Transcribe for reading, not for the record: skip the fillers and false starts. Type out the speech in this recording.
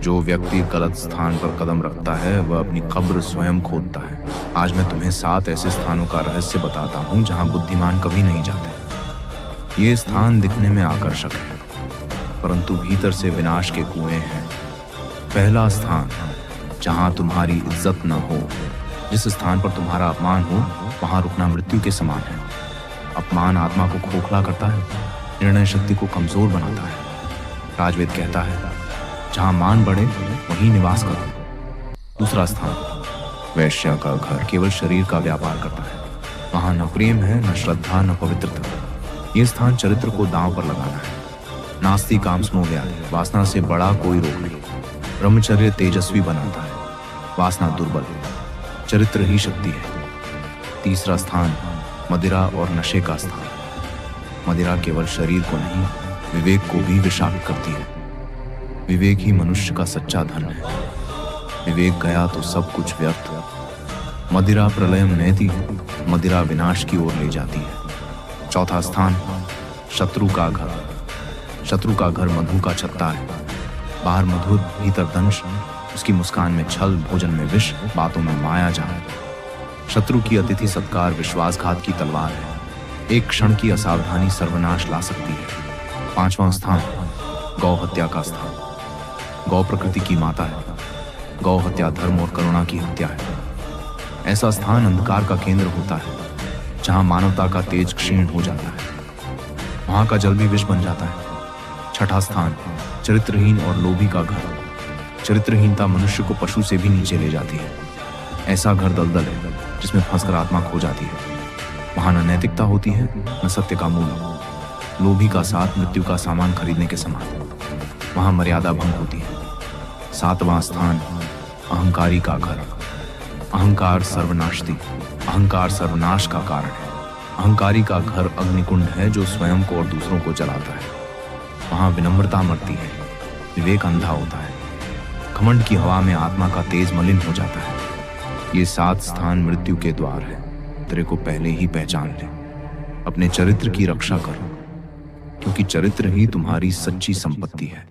जो व्यक्ति गलत स्थान पर कदम रखता है वह अपनी कब्र स्वयं खोदता है। आज मैं तुम्हें 7 ऐसे स्थानों का रहस्य बताता हूँ जहाँ बुद्धिमान कभी नहीं जाते। ये स्थान दिखने में आकर्षक है, परंतु भीतर से विनाश के कुएं हैं। पहला स्थान, जहाँ तुम्हारी इज्जत न हो। जिस स्थान पर तुम्हारा अपमान हो, वहाँ रुकना मृत्यु के समान है। अपमान आत्मा को खोखला करता है, निर्णय शक्ति को कमजोर बनाता है। राजवेद कहता है, जहाँ मान बढ़े वहीं निवास करो। दूसरा स्थान, वैश्या का घर केवल शरीर का व्यापार करता है। वहाँ न प्रेम है, न श्रद्धा, न पवित्रता। ये स्थान चरित्र को दांव पर लगाना है। नास्ति काम स्मोव्याधि, वासना से बड़ा कोई रोग नहीं। ब्रह्मचर्य तेजस्वी बनाता है, वासना दुर्बल, चरित्र ही शक्ति है। तीसरा स्थान, मदिरा और नशे का स्थान। मदिरा केवल शरीर को नहीं, विवेक को भी विषाक्त करती है। विवेक ही मनुष्य का सच्चा धन है। विवेक गया तो सब कुछ व्यर्थ। मदिरा प्रलयम नयति, मदिरा विनाश की ओर ले जाती है। चौथा स्थान, शत्रु का घर। शत्रु का घर मधु का छत्ता है। बाहर मधुर, भीतर दंश। उसकी मुस्कान में छल, भोजन में विष, बातों में माया जाल। शत्रु की अतिथि सत्कार विश्वासघात की तलवार है। एक क्षण की असावधानी सर्वनाश ला सकती है। पांचवां स्थान, गौ हत्या का स्थान। गौ प्रकृति की माता है। गौ हत्या धर्म और करुणा की हत्या है। ऐसा स्थान अंधकार का केंद्र होता है, जहां मानवता का तेज क्षीण हो जाता है। वहां का जल भी विष बन जाता है। छठा स्थान, चरित्रहीन और लोभी का घर। चरित्रहीनता मनुष्य को पशु से भी नीचे ले जाती है। ऐसा घर दलदल है जिसमें फंसकर आत्मा खो जाती है। वहां न नैतिकता होती है, न सत्य का मूल्य। लोभी का साथ मृत्यु का सामान खरीदने के समान। वहां मर्यादा भंग होती है। सातवां स्थान, अहंकारी का घर। अहंकार सर्वनाशती, अहंकार सर्वनाश का कारण है। अहंकारी का घर अग्निकुंड है जो स्वयं को और दूसरों को जलाता है। वहां विनम्रता मरती है, विवेक अंधा होता है। घमंड की हवा में आत्मा का तेज मलिन हो जाता है। ये 7 स्थान मृत्यु के द्वार है। तेरे को पहले ही पहचान ले। अपने चरित्र की रक्षा करो, क्योंकि चरित्र ही तुम्हारी सच्ची संपत्ति है।